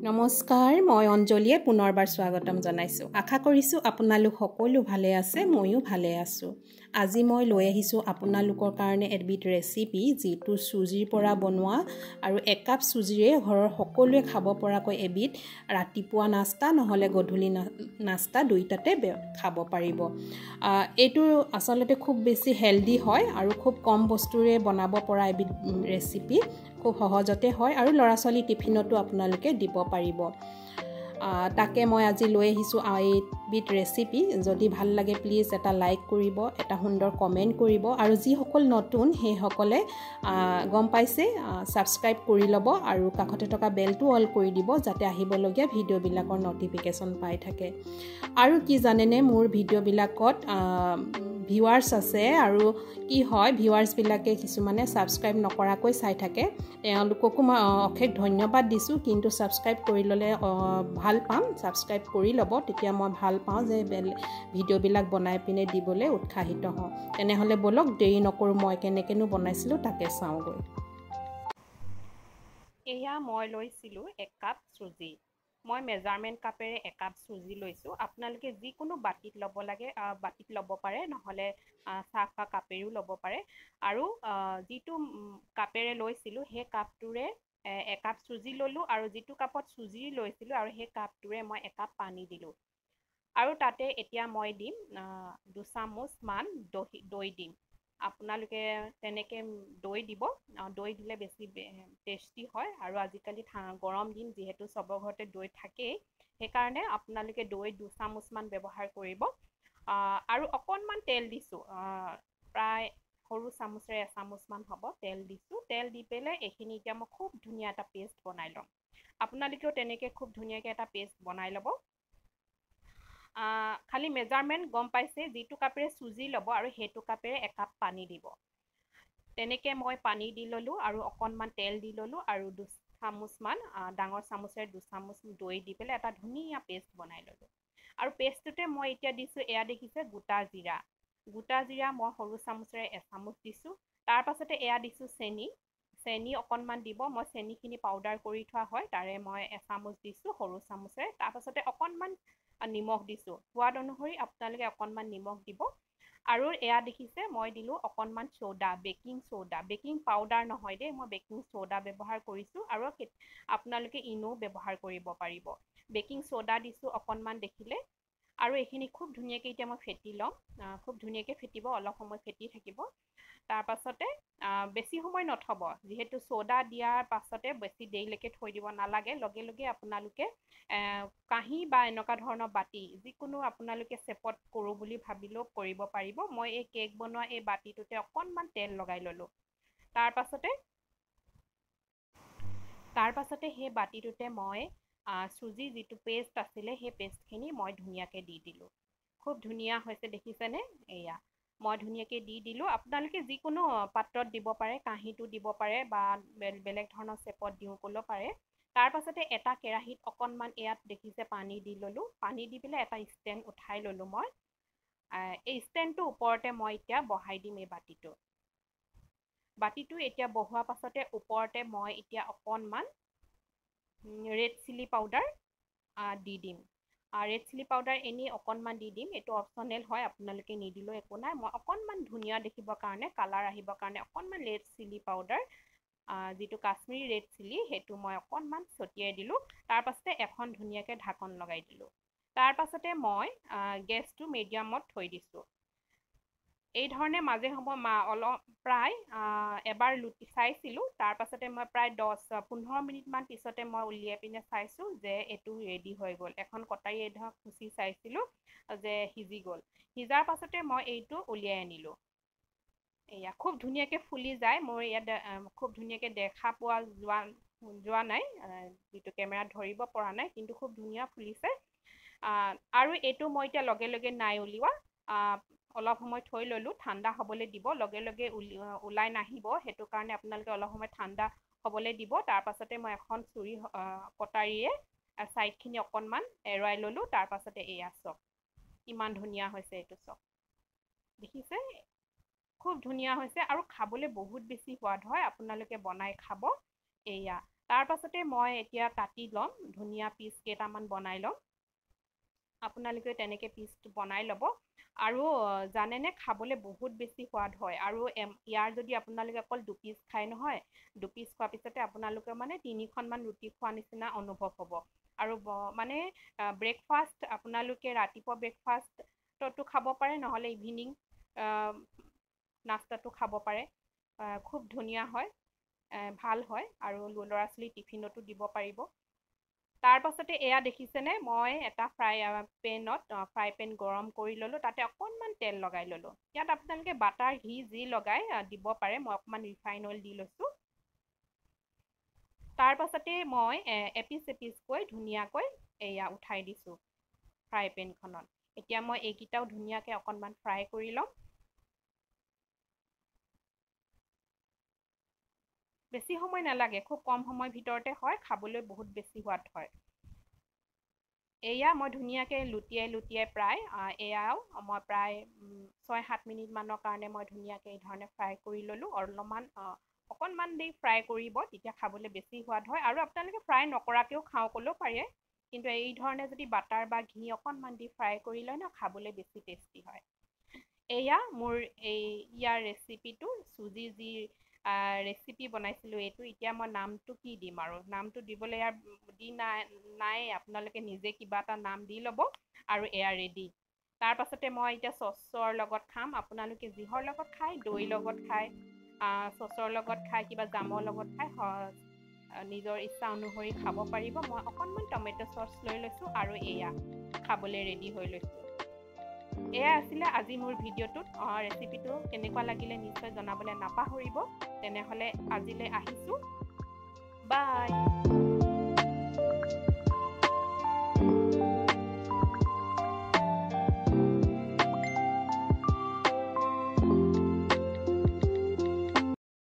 নমস্কাৰ মই অঞ্জলীয়ে পুনৰবাৰ স্বাগতম জনাইছোঁ। আশা কৰিছোঁ আপোনালোক সকলো ভালে আছে, ময়ো ভালে আছোঁ। আজি মই লৈ আহিছোঁ আপোনালোকৰ কাৰণে এবিধ ৰেচিপি, যিটো চুজিৰ পৰা বনোৱা আৰু একাপ চুজিৰে ঘৰৰ সকলোৱে খাব পৰাকৈ এবিধ ৰাতিপুৱা নাস্তা নহ'লে গধূলি নাস্তা দুইটাতে খাব পাৰিব। এইটো আচলতে খুব বেছি হেল্ডি হয় আৰু খুব কম বস্তুৰে বনাব পৰা এবিধ ৰেচিপি। খুব সহজতে হয় আৰু ল'ৰা ছোৱালী টিফিনতো আপোনালোকে দিব পাৰিব। তাকে মই আজি লৈ আহিছোঁ এইবিধ ৰেচিপি। যদি ভাল লাগে প্লিজ এটা লাইক কৰিব, এটা সুন্দৰ কমেণ্ট কৰিব আৰু যিসকল নতুন সেইসকলে গম পাইছে ছাবস্ক্ৰাইব কৰি ল'ব আৰু কাষতে থকা বেলটো অল কৰি দিব, যাতে আহিবলগীয়া ভিডিঅ'বিলাকৰ ন'টিফিকেশ্যন পাই থাকে। আৰু কি জানেনে, মোৰ ভিডিঅ'বিলাকত ভিউৱাৰ্ছ আছে আৰু কি হয়, ভিউৱাৰ্ছবিলাকে কিছুমানে ছাবস্ক্ৰাইব নকৰাকৈ চাই থাকে। তেওঁলোককো মই অশেষ ধন্যবাদ দিছোঁ, কিন্তু ছাবস্ক্ৰাইব কৰি ল'লে ভাল পাম। ছাবস্ক্ৰাইব কৰি ল'ব, তেতিয়া মই ভাল পাওঁ যে ভিডিঅ'বিলাক বনাই পিনে দিবলৈ উৎসাহিত হওঁ। তেনেহ'লে ব'লক দেৰি নকৰোঁ, মই কেনেকৈনো বনাইছিলোঁ তাকে চাওঁগৈ। এয়া মই লৈছিলোঁ 1 কাপ চুজি। মই মেজাৰমেণ্ট কাপেৰে 1 কাপ চুজি লৈছোঁ। আপোনালোকে যিকোনো বাতিত ল'ব লাগে, বাতিত ল'ব পাৰে, নহ'লে চাহ খোৱা কাপেৰেও ল'ব পাৰে। আৰু যিটো কাপেৰে লৈছিলোঁ সেই কাপটোৰে 1 কাপ চুজি ল'লোঁ আৰু যিটো কাপত চুজি লৈছিলোঁ আৰু সেই কাপটোৰে মই 1 কাপ পানী দিলোঁ। আৰু তাতে এতিয়া মই দিম 2 চামুচমান দৈ দিম। আপোনালোকে তেনেকৈ দৈ দিব, দৈ দিলে বেছি টেষ্টি হয়। আৰু আজিকালি গৰম দিন যিহেতু চবৰ ঘৰতে দৈ থাকেই, সেইকাৰণে আপোনালোকে দৈ 2 চামুচমান ব্যৱহাৰ কৰিব। আৰু অকণমান তেল দিছোঁ, প্ৰায় সৰু চামুচেৰে 1 চামুচমান হ'ব তেল দিছোঁ। তেল দি পেলাই এইখিনি এতিয়া মই খুব ধুনীয়া এটা পেষ্ট বনাই ল'ম। আপোনালোকেও তেনেকৈ খুব ধুনীয়াকৈ এটা পেষ্ট বনাই ল'ব। খালি মেজাৰমেণ্ট গম পাইছে, যিটো কাপেৰে চুজি ল'ব আৰু সেইটো কাপেৰে 1 কাপ পানী দিব। তেনেকৈ মই পানী দি ল'লোঁ আৰু অকণমান তেল দি ল'লোঁ আৰু 2 চামুচমান ডাঙৰ চামুচেৰে 2 চামুচ দৈ দি পেলাই এটা ধুনীয়া পেষ্ট বনাই ল'লোঁ। আৰু পেষ্টটোতে মই এতিয়া দিছোঁ, এয়া দেখিছে গোটা জিৰা। গোটা জিৰা মই সৰু চামুচেৰে 1 চামুচ দিছোঁ। তাৰ পাছতে এয়া দিছোঁ চেনি অকণমান দিব। মই চেনিখিনি পাউডাৰ কৰি থোৱা হয়, তাৰে মই 1 চামুচ দিছোঁ সৰু চামুচেৰে। তাৰ পাছতে অকণমান নিমখ দিছোঁ, সোৱাদ অনুসৰি আপোনালোকে অকণমান নিমখ দিব। আৰু এয়া দেখিছে মই দিলোঁ অকণমান soda, baking soda, baking powder নহয় দেই, মই বেকিং চ'ডা ব্যৱহাৰ কৰিছোঁ। আৰু আপোনালোকে ইনো ব্যৱহাৰ কৰিব পাৰিব। বেকিং চ'ডা দিছোঁ অকণমান দেখিলে। আৰু এইখিনি খুব ধুনীয়াকৈ এতিয়া মই ফেটি ল'ম। খুব ধুনীয়াকৈ ফেটিব, অলপ সময় ফেটি থাকিব। তাৰ পাছতে বেছি সময় নথব, যিহেতু চ'ডা দিয়াৰ পাছতে বেছি দেৰিলৈকে থৈ দিব নালাগে। লগে লগে আপোনালোকে কাঁহী বা এনেকুৱা ধৰণৰ বাতি, যিকোনো আপোনালোকে চেপত কৰোঁ বুলি ভাবিলেও কৰিব পাৰিব। মই এই কেক বনোৱা এই বাতিটোতে অকণমান তেল লগাই ল'লোঁ। তাৰ পাছতে সেই বাতিটোতে মই চুজি যিটো পেষ্ট আছিলে সেই পেষ্টখিনি মই ধুনীয়াকৈ দি দিলোঁ। খুব ধুনীয়া হৈছে দেখিছেনে? এয়া মই ধুনীয়াকৈ দি দিলোঁ। আপোনালোকে যিকোনো পাত্ৰত দিব পাৰে, কাঁহীটো দিব পাৰে বা বেলেগ ধৰণৰ চেপত দিওঁ ক'লেও পাৰে। তাৰ পাছতে এটা কেৰাহীত অকণমান ইয়াত দেখিছে পানী দি ল'লোঁ। পানী দি পেলাই এটা ষ্টেণ্ড উঠাই ল'লোঁ মই। এই ষ্টেণ্ডটোৰ ওপৰতে মই এতিয়া বহাই দিম এই বাতিটো এতিয়া বহোৱাৰ পাছতে ওপৰতে মই এতিয়া অকণমান ৰেড চিলি পাউডাৰ দি দিম। ৰেড চিলি পাউডাৰ এনেই অকণমান দি দিম, এইটো অপশ্যনেল হয়, আপোনালোকে নিদিলেও একো নাই। মই অকণমান ধুনীয়া দেখিবৰ কাৰণে, কালাৰ আহিবৰ কাৰণে অকণমান ৰেড চিলি পাউডাৰ, যিটো কাশ্মীৰী ৰেড চিলি, সেইটো মই অকণমান ছটিয়াই দিলোঁ। তাৰ পাছতে এখন ধুনীয়াকৈ ঢাকন লগাই দিলোঁ। তাৰ পাছতে মই গেছটো মিডিয়ামত থৈ দিছোঁ। এই ধৰণে মাজে সময়ে অলপ প্ৰায় এবাৰ লুটি চাইছিলোঁ। তাৰ পাছতে মই প্ৰায় 10-15 মিনিটমান পিছতে মই উলিয়াই পিনে চাইছোঁ যে এইটো ৰেডি হৈ গ'ল। এখন কটাৰী ধৰক খুচি চাইছিলোঁ যে সিজি গ'ল। সিজাৰ পাছতে মই এইটো উলিয়াই আনিলোঁ। এয়া খুব ধুনীয়াকৈ ফুলি যায়। মোৰ ইয়াত খুব ধুনীয়াকৈ দেখা পোৱা যোৱা নাই, যিটো কেমেৰাত ধৰিব পৰা নাই, কিন্তু খুব ধুনীয়া ফুলিছে। আৰু এইটো মই এতিয়া লগে লগে নাই উলিওৱা, অলপ সময় থৈ ল'লোঁ, ঠাণ্ডা হ'বলৈ দিব। লগে লগে ওলাই নাহিব, সেইটো কাৰণে আপোনালোকে অলপ সময় ঠাণ্ডা হ'বলৈ দিব। তাৰ পাছতে মই এখন কটাৰীয়ে ছাইডখিনি অকণমান এৰুৱাই ল'লোঁ। তাৰ পাছতে এয়া চাওক ইমান ধুনীয়া হৈছে, এইটো চাওক দেখিছে, খুব ধুনীয়া হৈছে আৰু খাবলৈ বহুত বেছি সোৱাদ হয়। আপোনালোকে বনাই খাব। এয়া তাৰ পাছতে মই এতিয়া কাটি ল'ম ধুনীয়া পিচ কেইটামান বনাই ল'ম আপোনালোকে তেনেকৈ পিচ বনাই ল'ব আৰু জানেনে খাবলৈ বহুত বেছি সোৱাদ হয় আৰু ইয়াৰ যদি আপোনালোকে অকল দুপিচ খায় নহয় দুপিচ খোৱাৰ পিছতে আপোনালোকে মানে 3খনমান ৰুটি খোৱা নিচিনা অনুভৱ হ'ব আৰু মানে ব্ৰেকফাষ্ট আপোনালোকে ৰাতিপুৱা ব্ৰেকফাষ্টতো খাব পাৰে নহ'লে ইভিনিং নাস্তাটো খাব পাৰে খুব ধুনীয়া হয় ভাল হয় আৰু ল'ৰা ছোৱালী টিফিনতো দিব পাৰিব তাৰ পাছতে এয়া দেখিছেনে মই এটা ফ্ৰাই পেন গৰম কৰি ল'লোঁ তাতে অকণমান তেল লগাই ল'লোঁ ইয়াত আপোনালোকে বাটাৰ ঘি যি লগাই দিব পাৰে মই অকণমান ৰিফাইন অইল দি লৈছোঁ তাৰ পাছতে মই এপিচকৈ ধুনীয়াকৈ এয়া উঠাই দিছোঁ ফ্ৰাই পেনখনত এতিয়া মই এইকেইটাও ধুনীয়াকৈ অকণমান ফ্ৰাই কৰি ল'ম বেছি সময় নালাগে খুব কম সময়ৰ ভিতৰতে হয় খাবলৈ বহুত বেছি সোৱাদ হয় এয়া মই ধুনীয়াকৈ লুটিয়াই প্ৰায় এয়াও মই প্ৰায় 6-7 মিনিটমানৰ কাৰণে মই ধুনীয়াকৈ এই ধৰণে ফ্ৰাই কৰি ল'লোঁ অলপমান অকণমান দেৰি ফ্ৰাই কৰিব তেতিয়া খাবলৈ বেছি সোৱাদ হয় আৰু আপোনালোকে ফ্ৰাই নকৰাকৈও খাওঁ ক'লেও পাৰে কিন্তু এই ধৰণে যদি বাটাৰ বা ঘি অকণমান দি ফ্ৰাই কৰি লয় ন খাবলৈ বেছি টেষ্টি হয় এয়া মোৰ ইয়াৰ ৰেচিপিটো চুজি যি ৰেচিপি বনাইছিলোঁ এইটো এতিয়া মই নামটো কি দিম আৰু নামটো দিবলৈ ইয়াৰ নাই আপোনালোকে নিজে কিবা এটা নাম দি ল'ব আৰু এয়া ৰেডি তাৰ পাছতে মই এতিয়া চচৰ লগত খাম আপোনালোকে যিহৰ লগত খায় দৈৰ লগত খায় চচৰ লগত খায় কিবা জামৰ লগত খায় নিজৰ ইচ্ছা অনুসৰি খাব পাৰিব মই অকণমান টমেট' চচ লৈ লৈছোঁ আৰু এয়া খাবলৈ ৰেডি হৈ লৈছোঁ এয়া আছিলে আজি মোৰ ভিডিঅ'টোত ৰেচিপিটো কেনেকুৱা লাগিলে নিশ্চয় জনাবলৈ নাপাহৰিব তেনেহ'লে আজিলৈ আহিছোঁ বাই